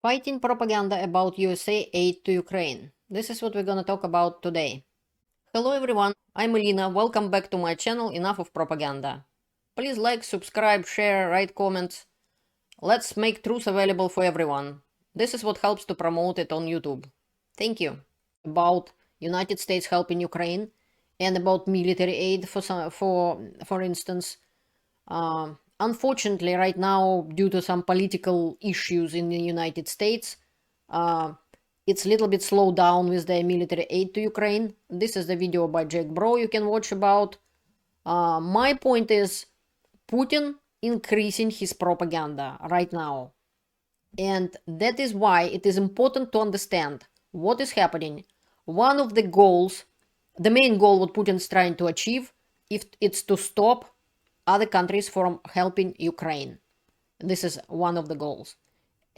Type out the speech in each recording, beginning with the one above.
Fighting propaganda about USA aid to Ukraine. This is what we're gonna talk about today. Hello everyone, I'm Elena, welcome back to my channel Enough of Propaganda. Please like, subscribe, share, write comments. Let's make truth available for everyone. This is what helps to promote it on YouTube. Thank you. About United States helping Ukraine and about military aid for instance. Unfortunately, right now, due to some political issues in the United States, it's a little bit slowed down with the military aid to Ukraine. This is the video by Jack Bro you can watch about. My point is Putin increasing his propaganda right now. And that is why it is important to understand what is happening. One of the goals, the main goal what Putin is trying to achieve, if it's to stop other countries from helping Ukraine. This is one of the goals.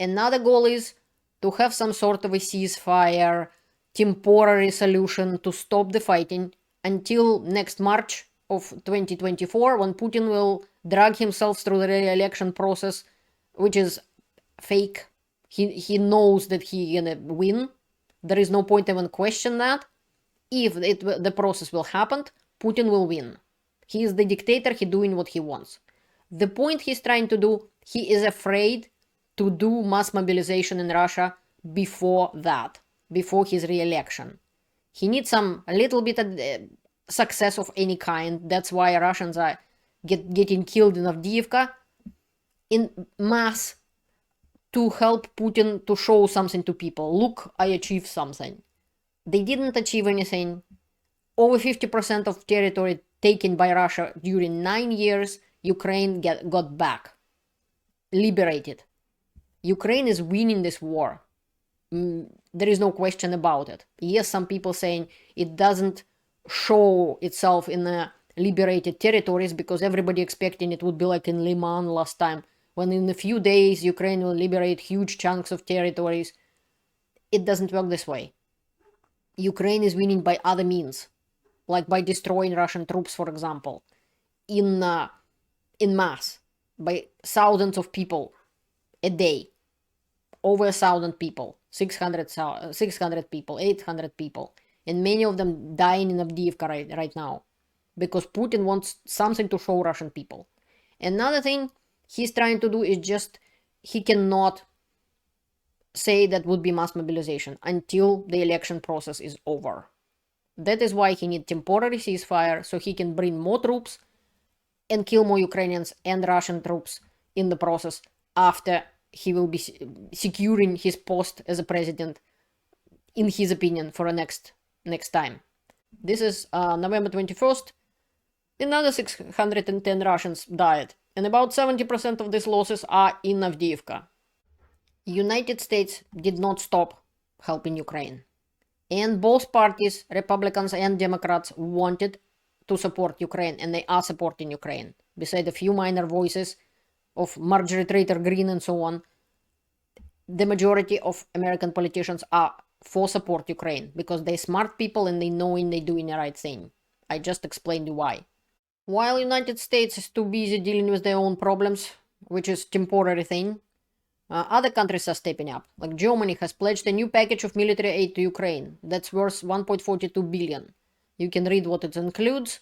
Another goal is to have some sort of a ceasefire, temporary solution to stop the fighting until next March of 2024, when Putin will drag himself through the re-election process, which is fake. He knows that he gonna win. There is no point even question that. If the process will happen, Putin will win. He is the dictator, he doing what he wants. The point he's trying to do, he is afraid to do mass mobilization in Russia before that, before his re-election. He needs some a little bit of success of any kind. That's why Russians are getting killed in Avdiivka in mass to help Putin to show something to people. Look, I achieved something. They didn't achieve anything. Over 50% of territory taken by Russia during 9 years, Ukraine got back, liberated. Ukraine is winning this war. There is no question about it. Yes, some people saying it doesn't show itself in the liberated territories because everybody expecting it would be like in Liman last time, when in a few days Ukraine will liberate huge chunks of territories. It doesn't work this way. Ukraine is winning by other means, like by destroying Russian troops, for example, in mass, by thousands of people a day, over 1,000 people, 600 people, 800 people, and many of them dying in Avdiivka right now, because Putin wants something to show Russian people. Another thing he's trying to do is just, he cannot say that would be mass mobilization until the election process is over. That is why he needs temporary ceasefire, so he can bring more troops and kill more Ukrainians and Russian troops in the process after he will be securing his post as a president, in his opinion, for a next time. This is November 21st. Another 610 Russians died, and about 70% of these losses are in Avdiivka. United States did not stop helping Ukraine. And both parties, Republicans and Democrats, wanted to support Ukraine, and they are supporting Ukraine. Beside a few minor voices of Marjorie Taylor Greene and so on, the majority of American politicians are for support Ukraine, because they're smart people and they knowing they're doing the right thing. I just explained why. While United States is too busy dealing with their own problems, which is temporary thing, other countries are stepping up. Like Germany has pledged a new package of military aid to Ukraine that's worth 1.42 billion. You can read what it includes.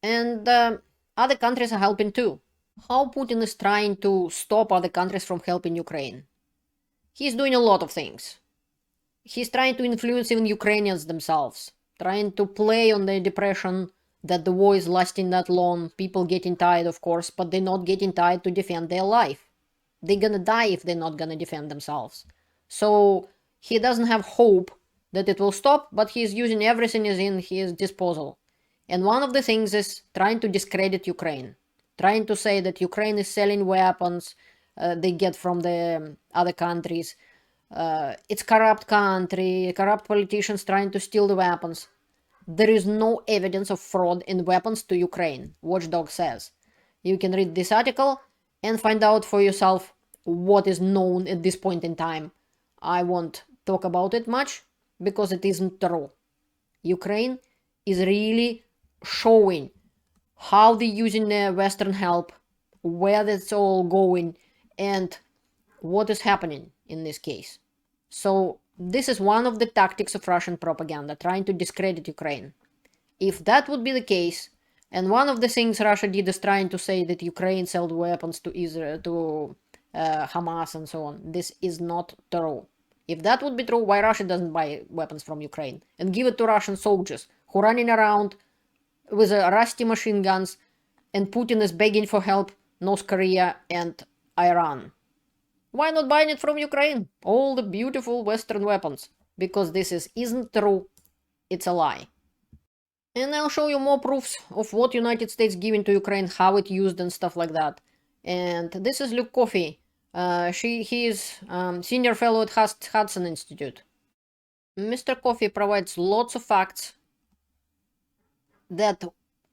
And other countries are helping too. How Putin is trying to stop other countries from helping Ukraine? He's doing a lot of things. He's trying to influence even Ukrainians themselves, trying to play on the depression that the war is lasting that long, people getting tired, of course, but they're not getting tired to defend their life. They're gonna die if they're not gonna defend themselves. So he doesn't have hope that it will stop, but he's using everything is in his disposal. And one of the things is trying to discredit Ukraine, trying to say that Ukraine is selling weapons they get from the other countries. It's corrupt country, corrupt politicians trying to steal the weapons. There is no evidence of fraud in weapons to Ukraine, Watchdog says. You can read this article and find out for yourself what is known at this point in time. I won't talk about it much because it isn't true. Ukraine is really showing how they're using their Western help, where that's all going, and what is happening. in this case. So this is one of the tactics of Russian propaganda, trying to discredit Ukraine. If that would be the case, and one of the things Russia did is trying to say that Ukraine sold weapons to Israel, to Hamas and so on. This is not true. If that would be true, why Russia doesn't buy weapons from Ukraine and give it to Russian soldiers who are running around with rusty machine guns, and Putin is begging for help North Korea and Iran? Why not buying it from Ukraine? All the beautiful Western weapons. Because this isn't true. It's a lie. And I'll show you more proofs of what United States giving to Ukraine, how it used and stuff like that. And this is Luke Coffey. He is senior fellow at Hudson Institute. Mr. Coffey provides lots of facts that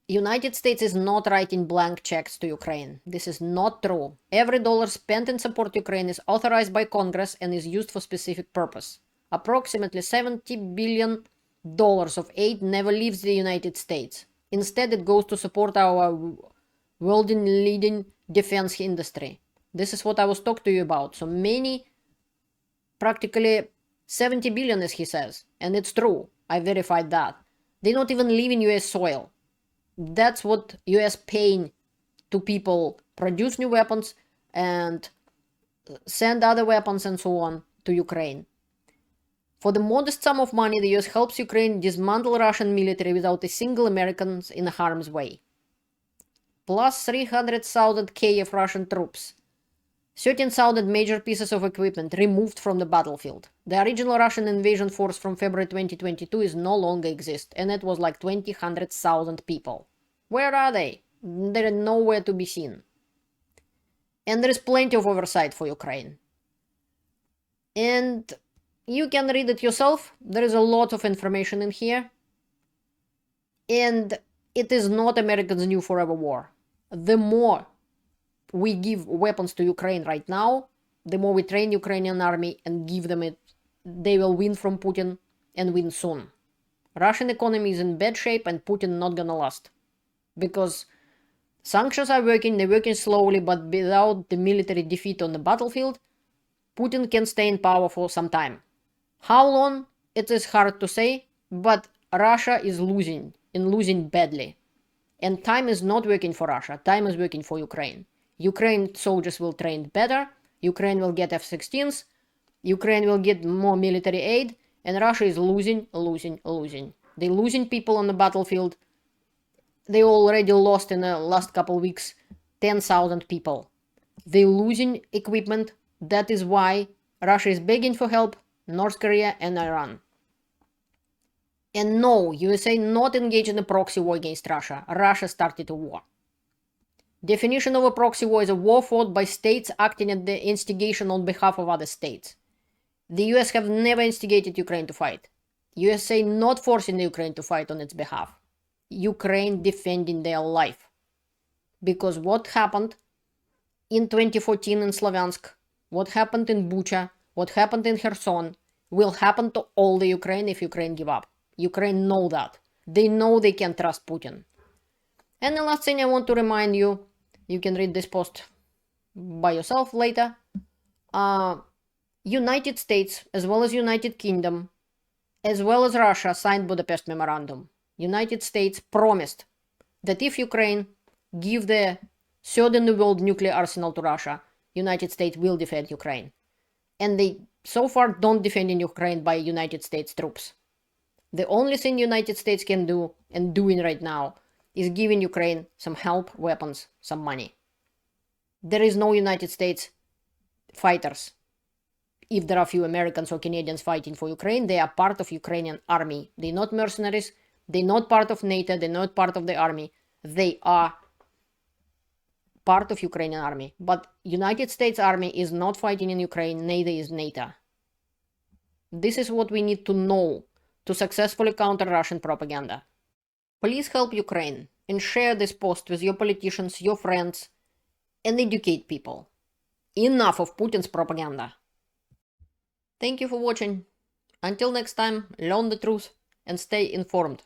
United States is not writing blank checks to Ukraine. This is not true. Every dollar spent in support to Ukraine is authorized by Congress and is used for specific purpose. Approximately $70 billion of aid never leaves the United States. Instead, it goes to support our world-leading defense industry. This is what I was talking to you about. So many, practically 70 billion, as he says. And it's true. I verified that. They don't even live in US soil. That's what US paying to people produce new weapons and send other weapons and so on to Ukraine. For the modest sum of money, the US helps Ukraine dismantle Russian military without a single American in harm's way. Plus 300,000 Kiev Russian troops. 13,000 major pieces of equipment removed from the battlefield. The original Russian invasion force from February 2022 is no longer exist, and it was like 100,000 people. Where are they? They're nowhere to be seen. And there is plenty of oversight for Ukraine. And you can read it yourself. There is a lot of information in here. And it is not America's new forever war. The more we give weapons to Ukraine right now, the more we train Ukrainian army and give them it, they will win from Putin and win soon. Russian economy is in bad shape and Putin not gonna last. Because sanctions are working, they're working slowly, but without the military defeat on the battlefield, Putin can stay in power for some time. How long? It is hard to say, but Russia is losing, and losing badly. And time is not working for Russia, time is working for Ukraine. Ukraine soldiers will train better, Ukraine will get F-16s, Ukraine will get more military aid, and Russia is losing. They're losing people on the battlefield. They already lost in the last couple weeks 10,000 people. They're losing equipment. That is why Russia is begging for help, North Korea and Iran. And no, USA not engaged in a proxy war against Russia. Russia started a war. Definition of a proxy war is a war fought by states acting at the instigation on behalf of other states. The US have never instigated Ukraine to fight. USA not forcing the Ukraine to fight on its behalf. Ukraine defending their life. Because what happened in 2014 in Slavyansk, what happened in Bucha, what happened in Kherson, will happen to all the Ukraine if Ukraine give up. Ukraine know that. They know they can't trust Putin. And the last thing I want to remind you, you can read this post by yourself later. United States, as well as United Kingdom, as well as Russia, signed Budapest Memorandum. United States promised that if Ukraine give the third in the world nuclear arsenal to Russia, United States will defend Ukraine. And they so far don't defend Ukraine by United States troops. The only thing United States can do, and doing right now, is giving Ukraine some help, weapons, some money. There is no United States fighters. If there are few Americans or Canadians fighting for Ukraine, they are part of Ukrainian army. They're not mercenaries. They're not part of NATO. They're not part of the army. They are part of Ukrainian army. But United States army is not fighting in Ukraine. Neither is NATO. This is what we need to know to successfully counter Russian propaganda. Please help Ukraine and share this post with your politicians, your friends, and educate people. Enough of Putin's propaganda. Thank you for watching. Until next time, learn the truth and stay informed.